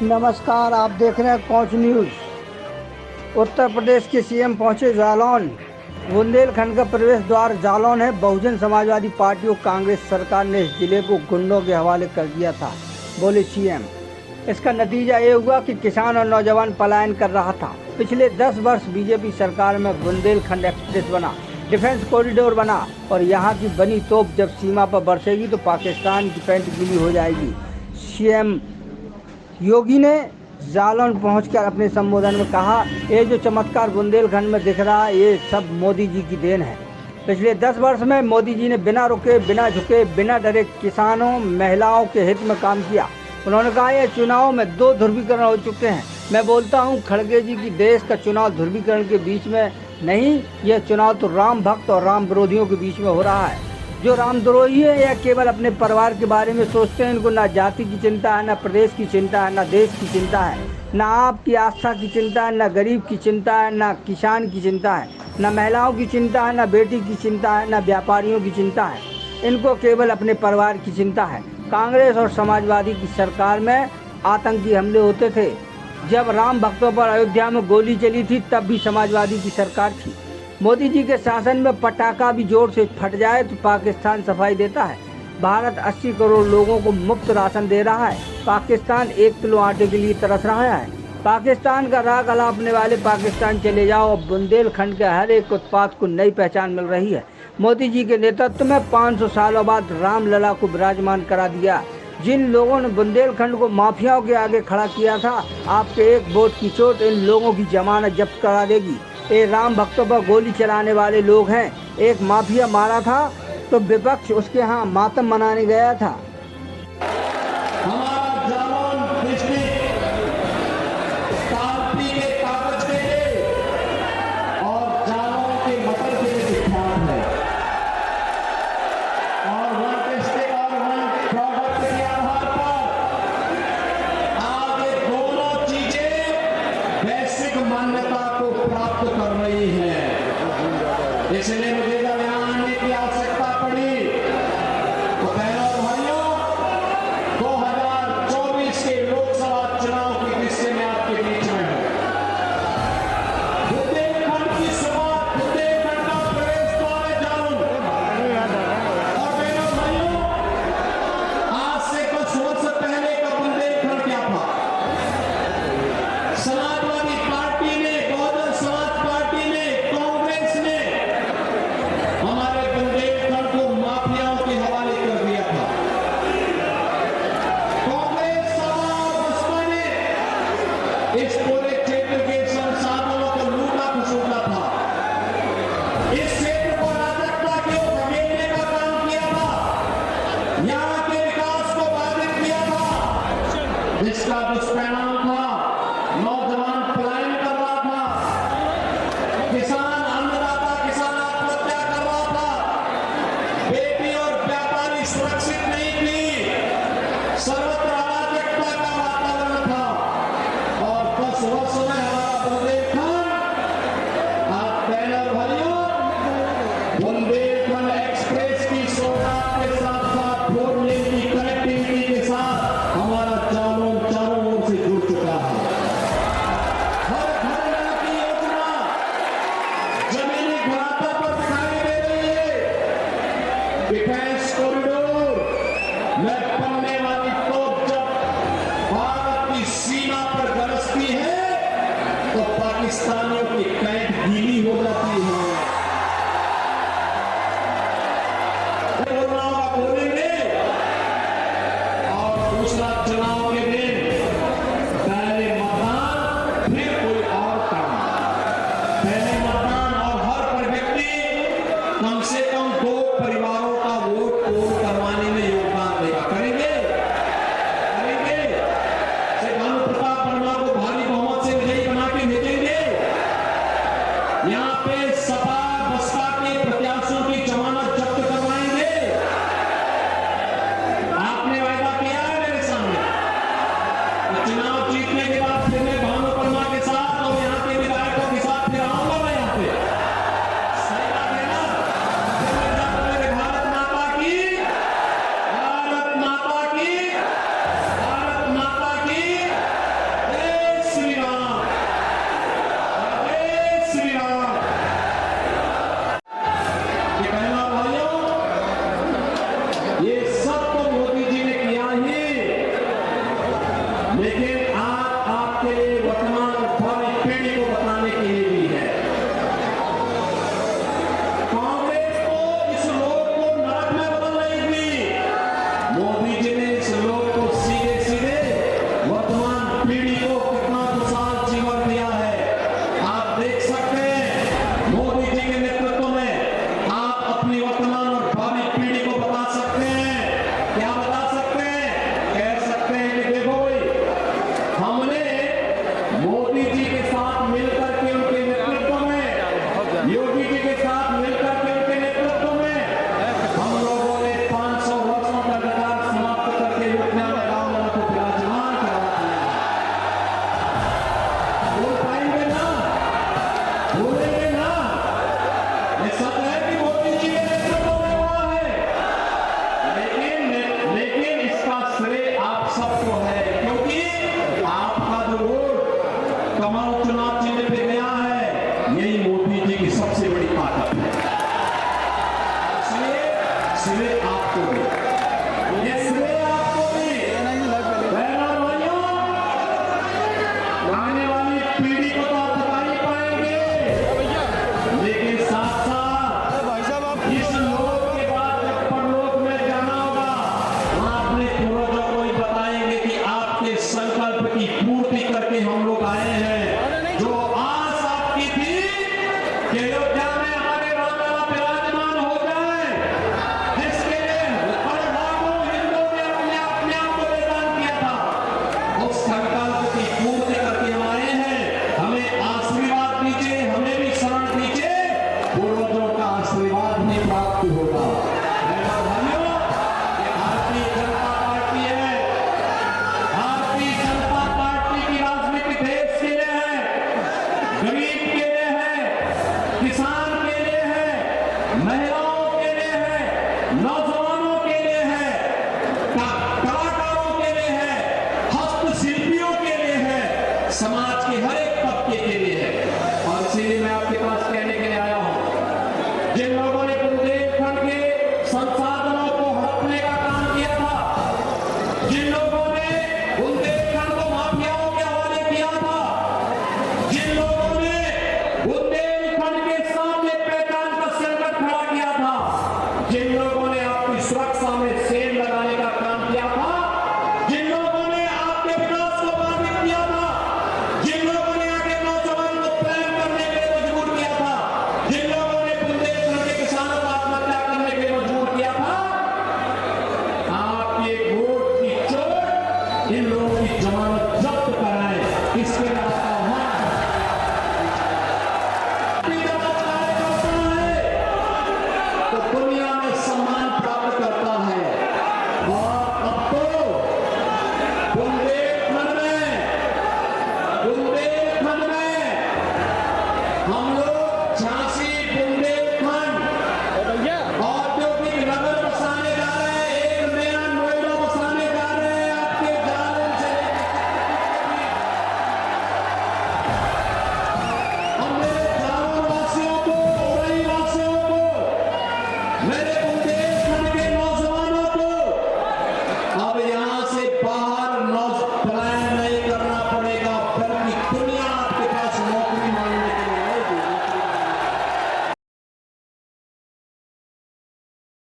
नमस्कार, आप देख रहे हैं कोच न्यूज़। उत्तर प्रदेश के सीएम पहुंचे जालौन। बुंदेलखंड का प्रवेश द्वार जालौन है। बहुजन समाजवादी पार्टी और कांग्रेस सरकार ने इस जिले को गुंडों के हवाले कर दिया था, बोले सीएम। इसका नतीजा ये हुआ कि किसान और नौजवान पलायन कर रहा था। पिछले 10 वर्ष बीजेपी सरकार में बुंदेलखंड एक्सप्रेस बना, डिफेंस कॉरिडोर बना और यहाँ की बनी तोप जब सीमा पर बरसेगी तो पाकिस्तान की पैंट गीली हो जाएगी। सीएम योगी ने जालौन पहुंचकर अपने संबोधन में कहा, ये जो चमत्कार बुंदेलखंड में दिख रहा है ये सब मोदी जी की देन है। पिछले 10 वर्ष में मोदी जी ने बिना रुके, बिना झुके, बिना डरे किसानों, महिलाओं के हित में काम किया। उन्होंने कहा ये चुनाव में 2 ध्रुवीकरण हो चुके हैं। मैं बोलता हूँ खड़गे जी की देश का चुनाव ध्रुवीकरण के बीच में नहीं, यह चुनाव तो राम भक्त और राम विरोधियों के बीच में हो रहा है। जो रामद्रोही है या केवल अपने परिवार के बारे में सोचते हैं, इनको ना जाति की चिंता है, ना प्रदेश की चिंता है, ना देश की चिंता है, ना आपकी आस्था की चिंता है, ना गरीब की चिंता है, ना किसान की चिंता है, ना महिलाओं की चिंता है, ना बेटी की चिंता है, ना व्यापारियों की चिंता है। इनको केवल अपने परिवार की चिंता है। कांग्रेस और समाजवादी की सरकार में आतंकी हमले होते थे। जब राम भक्तों पर अयोध्या में गोली चली थी तब भी समाजवादी की सरकार थी। मोदी जी के शासन में पटाखा भी जोर से फट जाए तो पाकिस्तान सफाई देता है। भारत 80 करोड़ लोगों को मुफ्त राशन दे रहा है। पाकिस्तान 1 किलो आटे के लिए तरस रहा है। पाकिस्तान का राग अलापने वाले पाकिस्तान चले जाओ। बुंदेलखंड के हर एक उत्पाद को नई पहचान मिल रही है। मोदी जी के नेतृत्व में 500 सालों बाद रामलला को विराजमान करा दिया। जिन लोगों ने बुंदेलखंड को माफियाओं के आगे खड़ा किया था, आपके एक वोट की चोट इन लोगों की जमानत जब्त करा देगी। ये राम भक्तों पर गोली चलाने वाले लोग हैं। एक माफिया मारा था तो विपक्ष उसके यहाँ मातम मनाने गया था। हमारा जालौन डिस्ट्रिक्ट तालपी के कागज के लिए और जालौन के मटर के लिए विख्यात है और वन टेस्टिंग और वन प्रोडक्ट के आधार पर आज ये दोनों चीजें वैश्विक मान्यता को प्राप्त कर रही है। इसलिए मुझे जब यहाँ आने की आवश्यकता पड़ी तो बहनों और भाइयों, 2024 के लोकसभा चुनाव की दृष्टि में आपके बीच में हूं। बुंदेलखंड की शुरुआत, बुंदेलखंड का प्रवेश द्वार है जालौन। और बहनों और भाइयों, आज से कुछ वर्ष पहले का बुंदेलखंड क्या था? समाजवादी पार्टी ने, बहुजन समाज पार्टी ने, कांग्रेस ने हमारे बुंदेलखंड को माफियाओं के हवाले कर दिया था। कांग्रेस और बसपा ने इस पूरे क्षेत्र के संसाधनों को लूटा खसोटा था। इस क्षेत्र को राजकता के खदेड़ने का काम किया था। यहाँ के विकास को बाधित किया था, जिसका दुष्परिणाम था नौजवान पलायन कर रहा था, किसान अन्नदाता किसान आत्महत्या कर रहा था, बेटी और व्यापारी सुरक्षित नहीं थी, सर्वत्र अराजकता का वातावरण था। और 10 वर्षों में हमारा बुंदेलखंड, आप बहनों भाइयों, बुंदेलखंड एक्सप्रेस की सौगात के साथ साथ 4 लेन की कनेक्टिविटी के साथ हमारा जालौन चारों ओर से जुड़ चुका है। हर घर नल की योजना जमीनी धरातल पर दिखाई दे रही है। डिफेंस कॉरिडोर में बनने वाली तोप जब भारत की सीमा पर गरजती है तो पाकिस्तानियों की पैंट गीली हो जाती है। बोलना होगा बोलेंगे। और दूसरा, चुनाव के दिन पहले मतदान फिर कोई और काम। पहले मतदान और हर व्यक्ति कम से कम 2 परिवारों का वोट पोल करवाने में योगदान देगा। करेंगे करेंगे से भानु प्रताप वर्मा को भारी बहुमत से विजयी बना के भेजेंगे। यहाँ पे सपा बसपा के प्रत्याशियों की जमानत जब्त करवाएंगे। आपने वायदा किया है मेरे सामने कि चुनाव जीतने के बाद फिर मैं भानु वर्मा के साथ और यहाँ के विधायकों के साथ फिर आऊंगा मैं यहाँ पे। सही बात है ना? फिर मैं जाकर मेरे भारत माता की, भारत माता की, भारत माता की मोदी जी की सबसे बड़ी ताकत है। इसलिए श्रेय आपको ये श्रेय आपको बहनों और भाइयों, आने वाली पीढ़ी को तो आप बता ही पाएंगे, लेकिन साथ साथ इस लोक के बाद जब परलोक में जाना होगा, वहां अपने पूर्वजों को ही बताएंगे कि आपके संकल्प की पूर्ति करके हम लोग आए हैं। जो आस आपकी थी कि अयोध्या में हमारे राम लला विराजमान हो जाए, जिसके लिए लाखों हिंदुओं ने अपने आप को बलिदान किया था, उस संकल्प की पूर्ति करके हम आए हैं। हमें आशीर्वाद दीजिए, हमें भी शरण दीजिए, पूर्वजों का आशीर्वाद भी प्राप्त होगा। बहनों भाइयों, ये भारतीय जनता पार्टी है। भारतीय जनता पार्टी की राजनीति देश के लिए है, गरीब के लिए है, किसान के लिए है, महिला